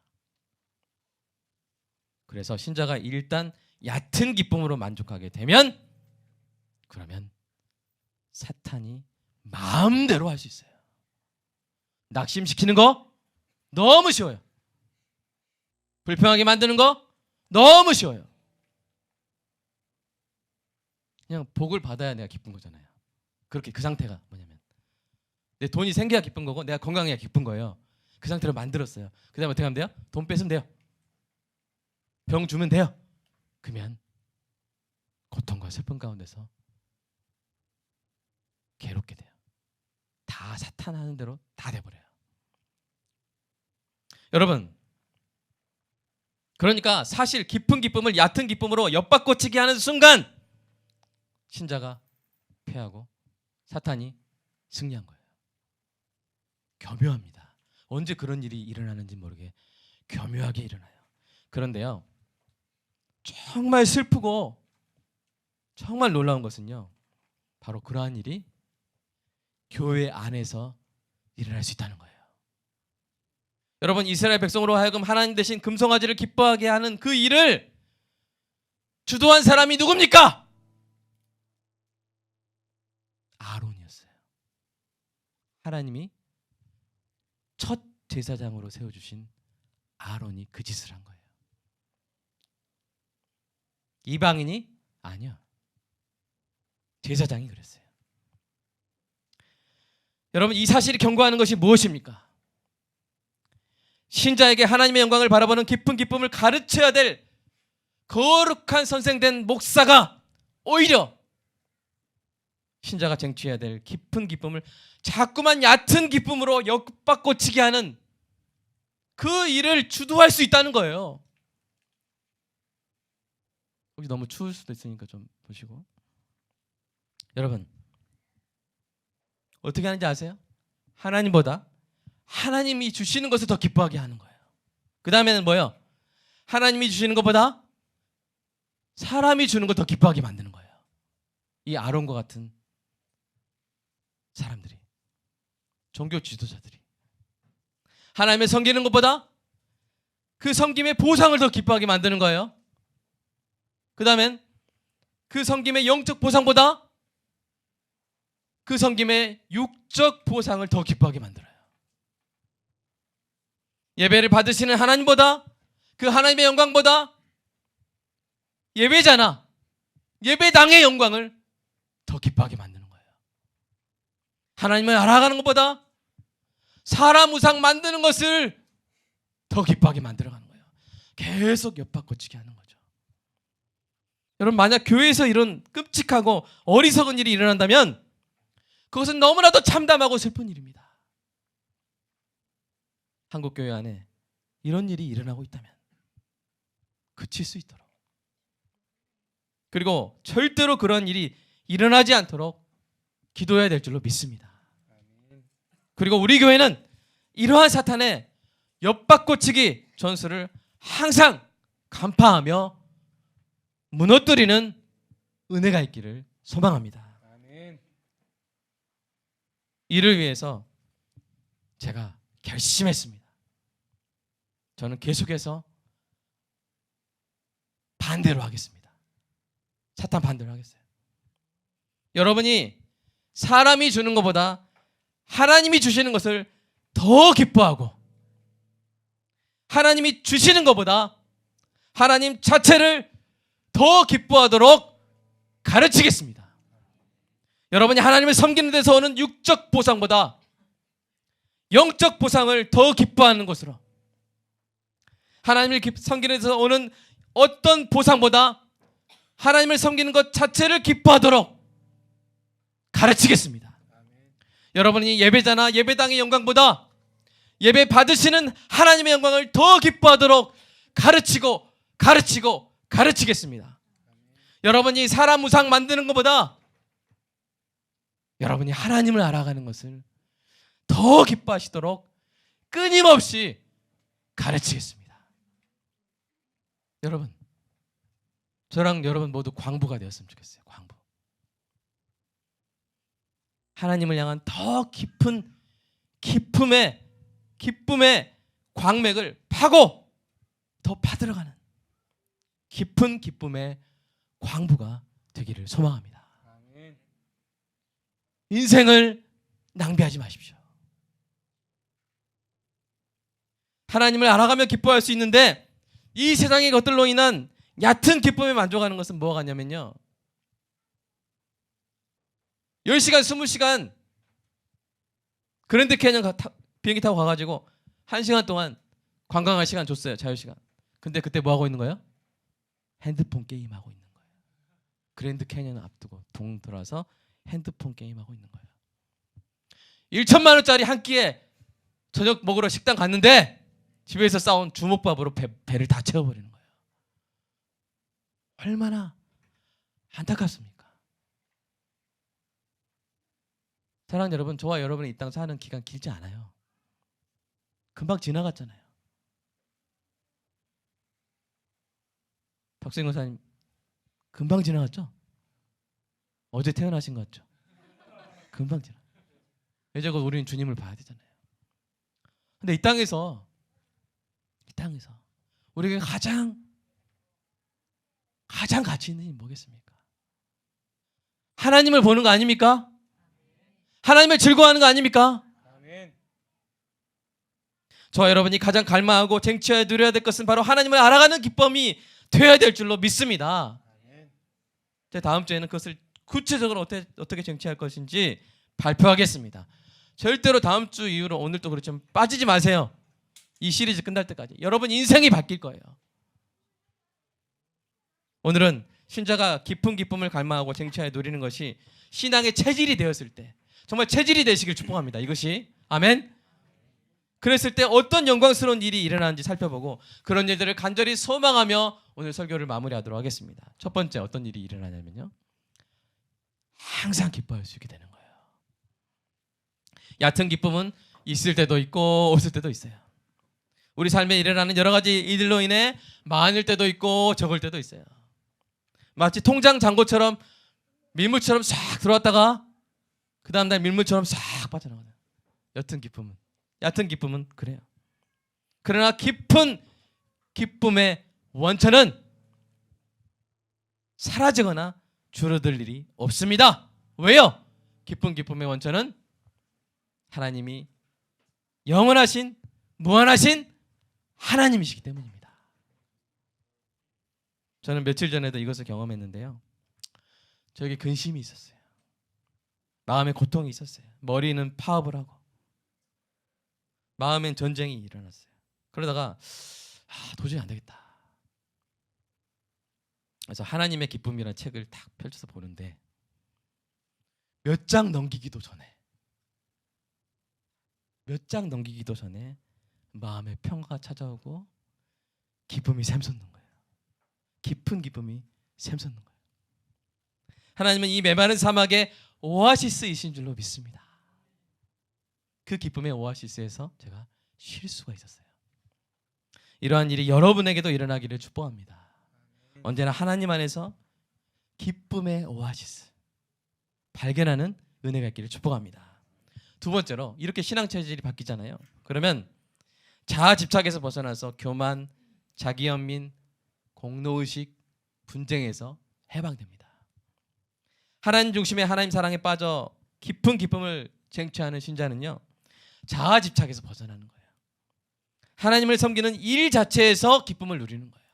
그래서 신자가 일단 얕은 기쁨으로 만족하게 되면, 그러면 사탄이 마음대로 할 수 있어요. 낙심시키는 거 너무 쉬워요. 불평하게 만드는 거 너무 쉬워요. 그냥 복을 받아야 내가 기쁜 거잖아요. 그렇게 그 상태가 뭐냐면 내 돈이 생겨야 기쁜 거고 내가 건강해야 기쁜 거예요. 그 상태로 만들었어요. 그 다음에 어떻게 하면 돼요? 돈 뺏으면 돼요. 병 주면 돼요. 그러면 고통과 슬픔 가운데서 괴롭게 돼요. 다 사탄 하는 대로 다 돼버려요. 여러분, 그러니까 사실 깊은 기쁨을 얕은 기쁨으로 엿바꿔치기 하는 순간 신자가 패하고 사탄이 승리한 거예요. 교묘합니다. 언제 그런 일이 일어나는지 모르게 교묘하게 일어나요. 그런데요, 정말 슬프고 정말 놀라운 것은요, 바로 그러한 일이 교회 안에서 일어날 수 있다는 거예요. 여러분, 이스라엘 백성으로 하여금 하나님 대신 금송아지를 기뻐하게 하는 그 일을 주도한 사람이 누굽니까? 아론이었어요. 하나님이 첫 제사장으로 세워주신 아론이 그 짓을 한 거예요. 이방인이? 아니요. 제사장이 그랬어요. 여러분, 이 사실이 경고하는 것이 무엇입니까? 신자에게 하나님의 영광을 바라보는 깊은 기쁨을 가르쳐야 될 거룩한 선생된 목사가 오히려 신자가 쟁취해야 될 깊은 기쁨을 자꾸만 얕은 기쁨으로 엿바꿔치게 하는 그 일을 주도할 수 있다는 거예요. 혹시 너무 추울 수도 있으니까 좀 보시고. 여러분, 어떻게 하는지 아세요? 하나님보다 하나님이 주시는 것을 더 기뻐하게 하는 거예요. 그 다음에는 뭐예요? 하나님이 주시는 것보다 사람이 주는 것 더 기뻐하게 만드는 거예요. 이 아론과 같은 사람들이, 종교 지도자들이 하나님의 섬기는 것보다 그 섬김의 보상을 더 기뻐하게 만드는 거예요. 그 다음엔 그 섬김의 영적 보상보다 그 섬김의 육적 보상을 더 기뻐하게 만들어요. 예배를 받으시는 하나님보다, 그 하나님의 영광보다 예배자나 예배당의 영광을 더 기뻐하게 만드는 거예요. 하나님을 알아가는 것보다 사람 우상 만드는 것을 더 기뻐하게 만들어가는 거예요. 계속 엿바꿔치기 하는 거죠. 여러분, 만약 교회에서 이런 끔찍하고 어리석은 일이 일어난다면 그것은 너무나도 참담하고 슬픈 일입니다. 한국 교회 안에 이런 일이 일어나고 있다면 그칠 수 있도록, 그리고 절대로 그런 일이 일어나지 않도록 기도해야 될 줄로 믿습니다. 그리고 우리 교회는 이러한 사탄의 엿바꿔치기 전술을 항상 간파하며 무너뜨리는 은혜가 있기를 소망합니다. 이를 위해서 제가 결심했습니다. 저는 계속해서 반대로 하겠습니다. 사탄 반대로 하겠어요. 여러분이 사람이 주는 것보다 하나님이 주시는 것을 더 기뻐하고 하나님이 주시는 것보다 하나님 자체를 더 기뻐하도록 가르치겠습니다. 여러분이 하나님을 섬기는 데서 오는 육적 보상보다 영적 보상을 더 기뻐하는 것으로, 하나님을 섬기는 데서 오는 어떤 보상보다 하나님을 섬기는 것 자체를 기뻐하도록 가르치겠습니다. 여러분이 예배자나 예배당의 영광보다 예배 받으시는 하나님의 영광을 더 기뻐하도록 가르치겠습니다. 여러분이 사람 우상 만드는 것보다 여러분이 하나님을 알아가는 것을 더 기뻐하시도록 끊임없이 가르치겠습니다. 여러분, 저랑 여러분 모두 광부가 되었으면 좋겠어요. 광부. 하나님을 향한 더 깊은 기쁨의 광맥을 파고 더 파들어가는 깊은 기쁨의 광부가 되기를 소망합니다. 인생을 낭비하지 마십시오. 하나님을 알아가며 기뻐할 수 있는데 이 세상의 것들로 인한 얕은 기쁨에 만족하는 것은 뭐가 같냐면요, 10시간 20시간 그랜드 캐년 비행기 타고 가가지고 1시간 동안 관광할 시간 줬어요. 자유시간. 근데 그때 뭐 하고 있는 거예요? 핸드폰 게임하고 있는 거예요. 그랜드 캐년 앞두고 동 돌아서 핸드폰 게임하고 있는 거예요. 1천만 원짜리 한 끼에 저녁 먹으러 식당 갔는데 집에서 싸온 주먹밥으로 배를 다 채워버리는 거예요. 얼마나 안타깝습니까? 사랑하는 여러분, 저와 여러분이 이 땅 사는 기간 길지 않아요. 금방 지나갔잖아요. 박수영 권사님 금방 지나갔죠? 어제 태어나신 것 같죠? 금방 지나. 이제 곧 우리는 주님을 봐야 되잖아요. 근데 이 땅에서 우리에게 가장 가치 있는 일이 뭐겠습니까? 하나님을 보는 거 아닙니까? 하나님을 즐거워하는 거 아닙니까? 저와 여러분이 가장 갈망하고 쟁취하여 누려야 될 것은 바로 하나님을 알아가는 기쁨이 되어야 될 줄로 믿습니다. 다음 주에는 그것을 구체적으로 어떻게 쟁취할 것인지 발표하겠습니다. 절대로 다음 주 이후로 오늘도 그렇지만 빠지지 마세요. 이 시리즈 끝날 때까지 여러분 인생이 바뀔 거예요. 오늘은 신자가 깊은 기쁨을 갈망하고 쟁취하여 누리는 것이 신앙의 체질이 되었을 때 정말 체질이 되시길 축복합니다. 이것이 아멘. 그랬을 때 어떤 영광스러운 일이 일어나는지 살펴보고 그런 일들을 간절히 소망하며 오늘 설교를 마무리하도록 하겠습니다. 첫 번째 어떤 일이 일어나냐면요, 항상 기뻐할 수 있게 되는 거예요. 얕은 기쁨은 있을 때도 있고 없을 때도 있어요. 우리 삶에 일어나는 여러 가지 일들로 인해 많을 때도 있고 적을 때도 있어요. 마치 통장 잔고처럼 밀물처럼 싹 들어왔다가 그 다음 날 밀물처럼 싹 빠져나가요. 얕은 기쁨은 그래요. 그러나 깊은 기쁨의 원천은 사라지거나 줄어들 일이 없습니다. 왜요? 깊은 기쁨의 원천은 하나님이 영원하신 무한하신 하나님이시기 때문입니다. 저는 며칠 전에도 이것을 경험했는데요, 저에게 근심이 있었어요. 마음에 고통이 있었어요. 머리는 파업을 하고 마음엔 전쟁이 일어났어요. 그러다가 도저히 안 되겠다. 그래서 하나님의 기쁨이라는 책을 딱 펼쳐서 보는데 몇 장 넘기기도 전에 마음의 평화가 찾아오고 기쁨이 샘솟는 거예요. 깊은 기쁨이 샘솟는 거예요. 하나님은 이 메마른 사막에 오아시스이신 줄로 믿습니다. 그 기쁨의 오아시스에서 제가 쉴 수가 있었어요. 이러한 일이 여러분에게도 일어나기를 축복합니다. 언제나 하나님 안에서 기쁨의 오아시스 발견하는 은혜가 있기를 축복합니다. 두 번째로 이렇게 신앙 체질이 바뀌잖아요. 그러면 자아 집착에서 벗어나서 교만, 자기연민, 공로의식, 분쟁에서 해방됩니다. 하나님 중심의 하나님 사랑에 빠져 깊은 기쁨을 쟁취하는 신자는요, 자아 집착에서 벗어나는 거예요. 하나님을 섬기는 일 자체에서 기쁨을 누리는 거예요.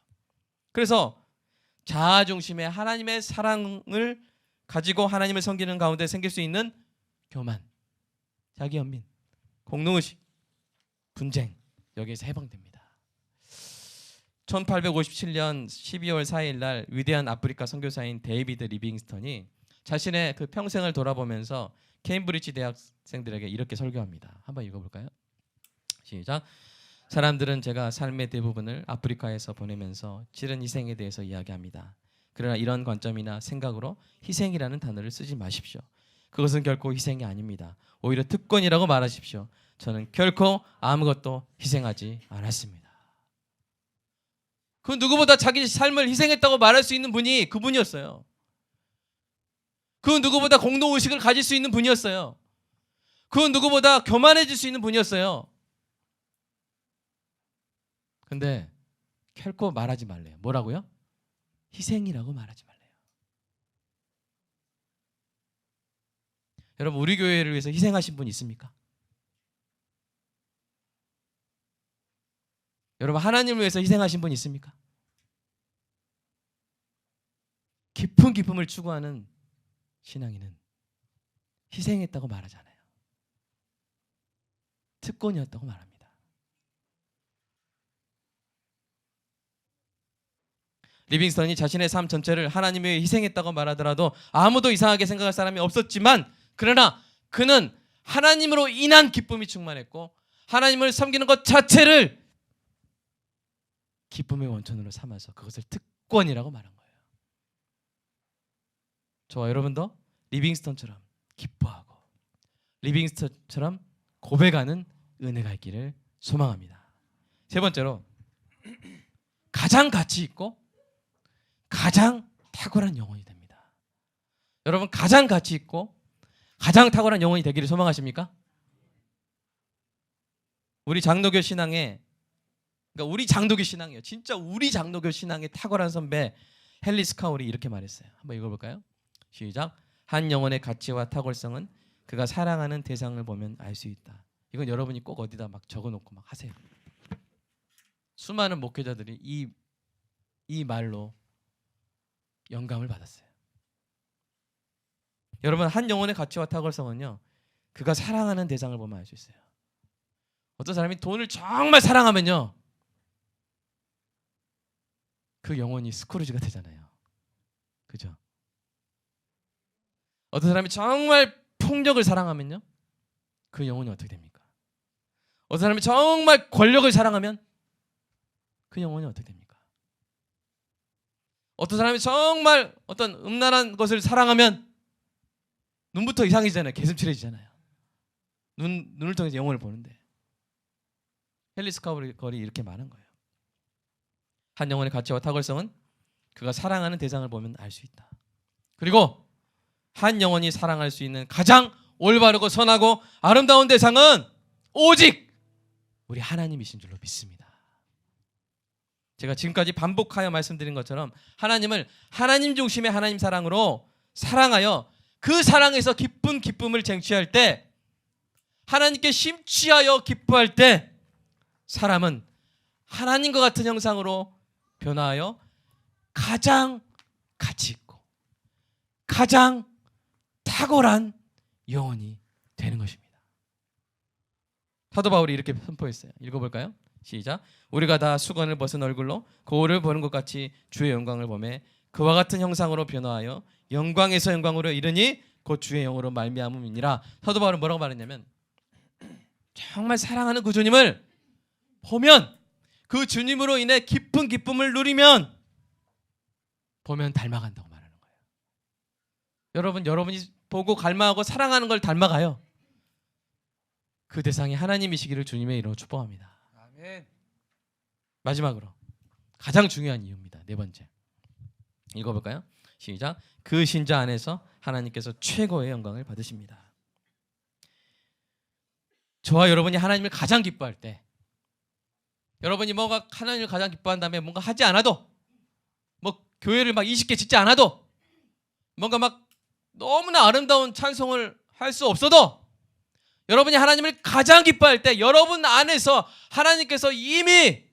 그래서 자아 중심의 하나님의 사랑을 가지고 하나님을 섬기는 가운데 생길 수 있는 교만, 자기연민, 공로의식, 분쟁 여기에서 해방됩니다. 1857년 12월 4일 날 위대한 아프리카 선교사인 데이비드 리빙스턴이 자신의 그 평생을 돌아보면서 케임브리지 대학생들에게 이렇게 설교합니다. 한번 읽어볼까요? 시작. 사람들은 제가 삶의 대부분을 아프리카에서 보내면서 치른 희생에 대해서 이야기합니다. 그러나 이런 관점이나 생각으로 희생이라는 단어를 쓰지 마십시오. 그것은 결코 희생이 아닙니다. 오히려 특권이라고 말하십시오. 저는 결코 아무것도 희생하지 않았습니다. 그 누구보다 자기 삶을 희생했다고 말할 수 있는 분이 그분이었어요. 그 누구보다 공동의식을 가질 수 있는 분이었어요. 그 누구보다 교만해질 수 있는 분이었어요. 근데 결코 말하지 말래요. 뭐라고요? 희생이라고 말하지 말래요. 여러분, 우리 교회를 위해서 희생하신 분 있습니까? 여러분, 하나님을 위해서 희생하신 분 있습니까? 깊은 기쁨을 추구하는 신앙인은 희생했다고 말하지 않아요. 특권이었다고 말합니다. 리빙스턴이 자신의 삶 전체를 하나님을 위해 희생했다고 말하더라도 아무도 이상하게 생각할 사람이 없었지만, 그러나 그는 하나님으로 인한 기쁨이 충만했고 하나님을 섬기는 것 자체를 기쁨의 원천으로 삼아서 그것을 특권이라고 말한 거예요. 저와 여러분도 리빙스턴처럼 기뻐하고 리빙스턴처럼 고백하는 은혜가 있기를 소망합니다. 세 번째로, 가장 가치 있고 가장 탁월한 영혼이 됩니다. 여러분, 가장 가치 있고 가장 탁월한 영혼이 되기를 소망하십니까? 우리 장로교 신앙에, 그러니까 우리 장로교 신앙이에요. 진짜 우리 장로교 신앙의 탁월한 선배 헨리 스카울이 이렇게 말했어요. 한번 읽어볼까요? 시작. 한 영혼의 가치와 탁월성은 그가 사랑하는 대상을 보면 알 수 있다. 이건 여러분이 꼭 어디다 막 적어놓고 막 하세요. 수많은 목회자들이 이 말로 영감을 받았어요. 여러분, 한 영혼의 가치와 탁월성은요, 그가 사랑하는 대상을 보면 알 수 있어요. 어떤 사람이 돈을 정말 사랑하면요, 그 영혼이 스크루지가 되잖아요. 그죠? 어떤 사람이 정말 폭력을 사랑하면요, 그 영혼이 어떻게 됩니까? 어떤 사람이 정말 권력을 사랑하면 그 영혼이 어떻게 됩니까? 어떤 사람이 정말 어떤 음란한 것을 사랑하면 눈부터 이상해지잖아요. 개슴츠레지잖아요. 눈을 통해서 영혼을 보는데, 헨리 스카울이 이렇게 말한 거예요. 한 영혼의 가치와 탁월성은 그가 사랑하는 대상을 보면 알 수 있다. 그리고 한 영혼이 사랑할 수 있는 가장 올바르고 선하고 아름다운 대상은 오직 우리 하나님이신 줄로 믿습니다. 제가 지금까지 반복하여 말씀드린 것처럼 하나님을 하나님 중심의 하나님 사랑으로 사랑하여 그 사랑에서 기쁜 기쁨을 쟁취할 때, 하나님께 심취하여 기뻐할 때, 사람은 하나님과 같은 형상으로 변화하여 가장 가치 있고 가장 탁월한 영혼이 되는 것입니다. 사도 바울이 이렇게 선포했어요. 읽어볼까요? 시작. 우리가 다 수건을 벗은 얼굴로 거울을 보는 것 같이 주의 영광을 보매 그와 같은 형상으로 변화하여 영광에서 영광으로 이르니 곧 주의 영으로 말미암음이니라. 사도 바울은 뭐라고 말했냐면, 정말 사랑하는 그 주님을 보면, 그 주님으로 인해 깊은 기쁨을 누리면 보면 닮아간다고 말하는 거예요. 여러분이 보고 갈망하고 사랑하는 걸 닮아가요. 그 대상이 하나님이시기를 주님의 이름으로 축복합니다. 아멘. 마지막으로 가장 중요한 이유입니다. 네 번째, 읽어볼까요? 시작. 그 신자 안에서 하나님께서 최고의 영광을 받으십니다. 저와 여러분이 하나님을 가장 기뻐할 때, 여러분이 뭐가 하나님을 가장 기뻐한 다음에 뭔가 하지 않아도, 뭐 교회를 막 20개 짓지 않아도, 뭔가 막 너무나 아름다운 찬송을 할 수 없어도, 여러분이 하나님을 가장 기뻐할 때 여러분 안에서 하나님께서 이미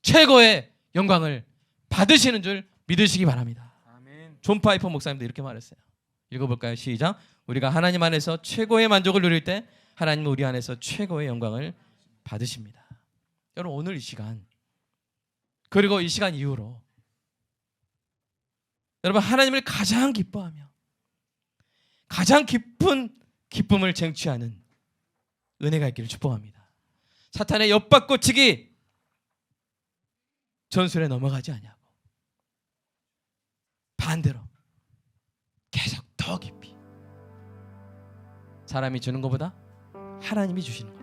최고의 영광을 받으시는 줄 믿으시기 바랍니다. 아멘. 존 파이퍼 목사님도 이렇게 말했어요. 읽어볼까요? 시작. 우리가 하나님 안에서 최고의 만족을 누릴 때 하나님은 우리 안에서 최고의 영광을 받으십니다. 여러분 오늘 이 시간 그리고 이 시간 이후로 여러분 하나님을 가장 기뻐하며 가장 깊은 기쁨을 쟁취하는 은혜가 있기를 축복합니다. 사탄의 엿바꿔치기 전술에 넘어가지 않냐고 반대로 계속 더 깊이 사람이 주는 것보다 하나님이 주시는 것,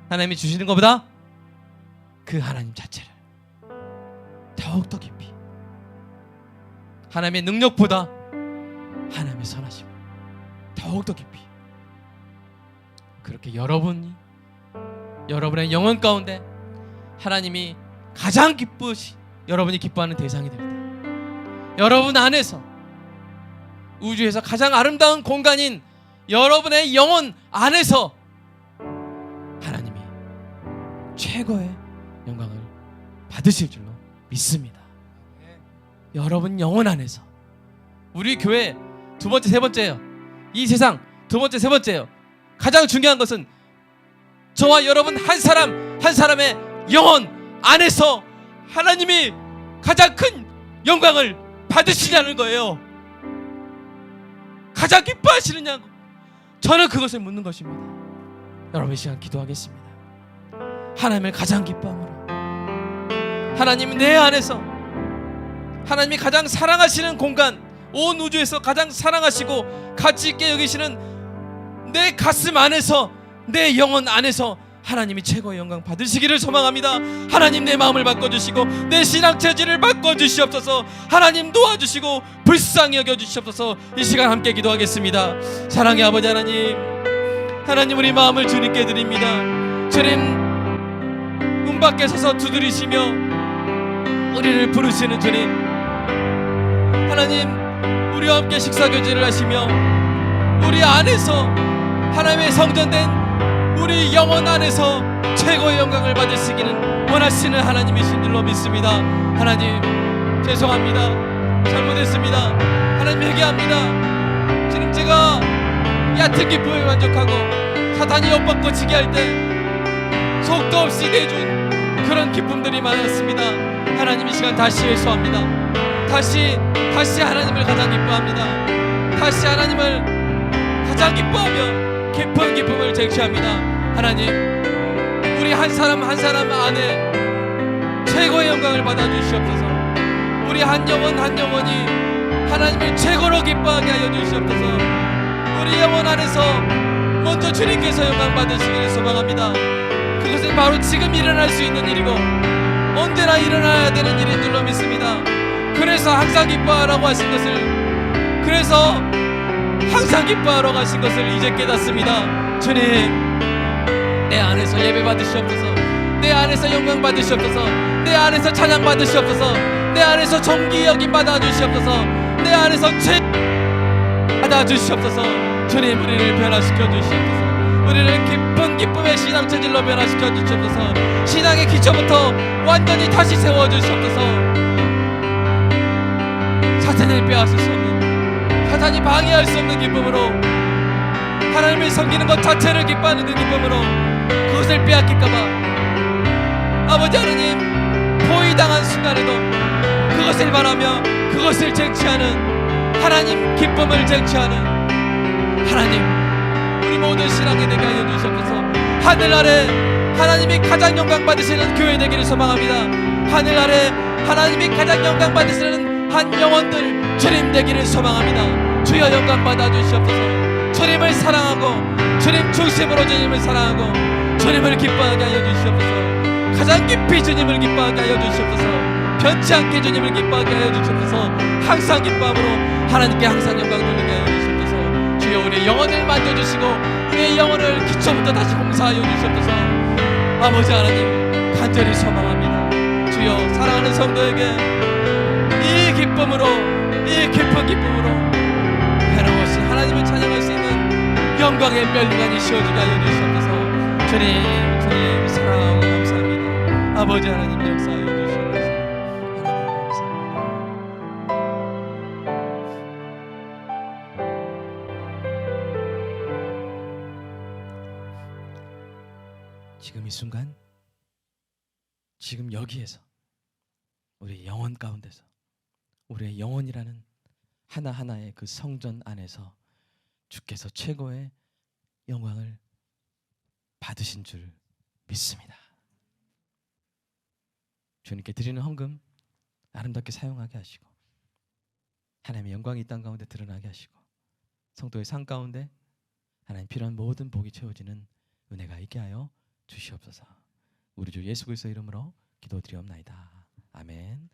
하나님이 주시는 것보다 그 하나님 자체를 더욱더 깊이 하나님의 능력보다 하나님의 선하심을 더욱더 깊이 그렇게 여러분의 영혼 가운데 하나님이 가장 기쁘시 여러분이 기뻐하는 대상이 될 때 여러분 안에서 우주에서 가장 아름다운 공간인 여러분의 영혼 안에서 하나님이 최고의 영광을 받으실 줄로 믿습니다. 여러분 영혼 안에서 우리 교회 두 번째 세 번째예요. 이 세상 두 번째 세 번째예요. 가장 중요한 것은 저와 여러분 한 사람 한 사람의 영혼 안에서 하나님이 가장 큰 영광을 받으시냐는 거예요. 가장 기뻐하시느냐고 저는 그것을 묻는 것입니다. 여러분 이 시간 기도하겠습니다. 하나님을 가장 기뻐함으로 하나님 내 안에서 하나님이 가장 사랑하시는 공간 온 우주에서 가장 사랑하시고 가치 있게 여기시는 내 가슴 안에서 내 영혼 안에서 하나님이 최고의 영광 받으시기를 소망합니다. 하나님 내 마음을 바꿔주시고 내 신앙 체질을 바꿔주시옵소서. 하나님 도와주시고 불쌍히 여겨주시옵소서. 이 시간 함께 기도하겠습니다. 사랑의 아버지 하나님, 하나님 우리 마음을 주님께 드립니다. 주님 문 밖에 서서 두드리시며 우리를 부르시는 주님, 하나님 우리와 함께 식사교제를 하시며 우리 안에서 하나님의 성전된 우리 영혼 안에서 최고의 영광을 받으시기는 원하시는 하나님이신 줄로 믿습니다. 하나님 죄송합니다. 잘못했습니다. 하나님 회개합니다. 주님 제가 얕은 기쁨에 만족하고 사탄이 엿바꿔치게 할 때 속도 없이 내준 그런 기쁨들이 많았습니다. 하나님 이 시간 다시 회수합니다. 다시 하나님을 가장 기뻐합니다. 다시 하나님을 가장 기뻐하며 깊은 기쁨을 쟁취합니다. 하나님 우리 한 사람 한 사람 안에 최고의 영광을 받아주시옵소서. 우리 한 영혼 한 영혼이 하나님을 최고로 기뻐하게 하여 주시옵소서. 우리 영혼 안에서 먼저 주님께서 영광 받으시기를 소망합니다. 그것은 바로 지금 일어날 수 있는 일이고 언제나 일어나야 되는 일인 줄로 믿습니다. 그래서 항상 기뻐하라고 하신 것을, 그래서 항상 기뻐하러 가신 것을 이제 깨닫습니다. 주님 내 안에서 예배 받으시옵소서. 내 안에서 영광 받으시옵소서. 내 안에서 찬양 받으시옵소서. 내 안에서 존귀 여김 받아주시옵소서. 내 안에서 죄 받아주시옵소서. 주님 우리를 변화시켜 주시옵소서. 우리를 깊은 기쁨의 신앙 체질로 변화시켜 주시옵소서. 신앙의 기초부터 완전히 다시 세워주시옵소서. 사탄을 빼앗을 수 없는, 사탄이 방해할 수 없는 기쁨으로, 하나님을 섬기는 것 자체를 기뻐하는 그 기쁨으로 그것을 빼앗길까봐 아버지 하나님 포위당한 순간에도 그것을 바라며 그것을 쟁취하는 하나님 기쁨을 쟁취하는 하나님, 우리 모든 신앙이 되게 하여 주시옵소서. 하늘 아래 하나님이 가장 영광 받으시는 교회 되기를 소망합니다. 하늘 아래 하나님이 가장 영광 받으시는 한 영혼들 주님 되기를 소망합니다. 주여 영광 받아 주시옵소서. 주님을 사랑하고 주님 중심으로 주님을 사랑하고 주님을 기뻐하게 하여 주시옵소서. 가장 깊이 주님을 기뻐하게 하여 주시옵소서. 변치 않게 주님을 기뻐하게 하여 주시옵소서. 항상 기뻐함으로 하나님께 항상 영광 돌리게 하여 주시옵소서. 주여 우리의 영혼을 만져주시고 우리의 영혼을 기초부터 다시 공사하여 주시옵소서. 아버지 하나님 간절히 소망합니다. 주여 사랑하는 성도에게 이 기쁨으로, 이 깊은 기쁨으로 변함없이 하나님을 찬양할 수 있는 영광의 멸류관이 씌워지게 하여 주시옵소서. 주님 사랑하고 감사합니다. 아버지 하나님 역사하여 주시옵소서. 하나님 감사합니다. 지금 이 순간 지금 여기에서 우리의 영혼 가운데서 우리의 영혼이라는 하나하나의 그 성전 안에서 주께서 최고의 영광을 받으신 줄 믿습니다. 주님께 드리는 헌금 아름답게 사용하게 하시고 하나님의 영광이 이 땅 가운데 드러나게 하시고 성도의 삶 가운데 하나님 필요한 모든 복이 채워지는 은혜가 있게 하여 주시옵소서. 우리 주 예수 그리스도의 이름으로 기도드리옵나이다. 아멘.